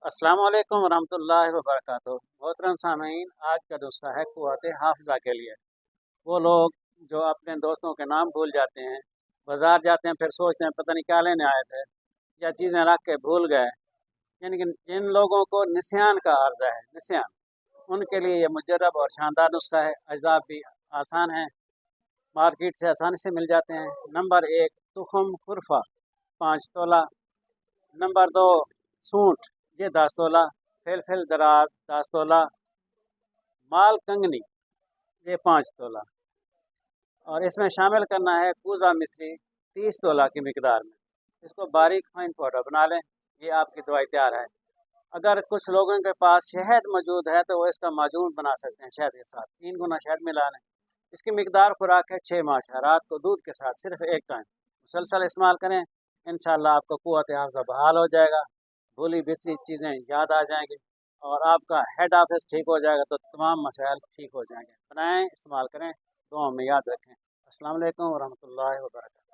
अस्सलाम वालेकुम रहमतुल्लाहि व बरकातुहू। मोहतरम सामीन, आज का नुस्खा है कुव्वत हाफिज़ा के लिए। वो लोग जो अपने दोस्तों के नाम भूल जाते हैं, बाज़ार जाते हैं, फिर सोचते हैं पता नहीं क्या लेने आए थे या चीज़ें रख के भूल गए, यानी कि जिन लोगों को निस्यान का अर्जा है, निस्यान, उनके लिए ये मुजर्रब और शानदार नुस्खा है। अज़ाब भी आसान है, मार्केट से आसानी से मिल जाते हैं। नंबर 1, तुखम खुरफा 5 तोला। नंबर 2, सूंठ, ये 10 तोला। फिलफिल दराज 10 तोला। माल कंगनी, ये 5 तोला। और इसमें शामिल करना है कूज़ा मिश्री 30 तोला की मिकदार में। इसको बारीक फाइन पाउडर बना लें। ये आपकी दवाई तैयार है। अगर कुछ लोगों के पास शहद मौजूद है तो वो इसका माजून बना सकते हैं शहद के साथ। 3 गुना शहद मिला लें। इसकी मिकदार खुराक है 6 माशा। रात को दूध के साथ सिर्फ एक टाइम मुसलसल इस्तेमाल करें। इंशाअल्लाह आपका कुव्वत हाफ़िज़ा बहाल हो जाएगा, भूली बिसरी चीज़ें याद आ जाएंगी और आपका हेड ऑफिस ठीक हो जाएगा, तो तमाम मसाइल ठीक हो जाएंगे। बनाएं, इस्तेमाल करें, दुआ में याद रखें। अस्सलाम वालेकुम व रहमतुल्लाहि व बरकातहू।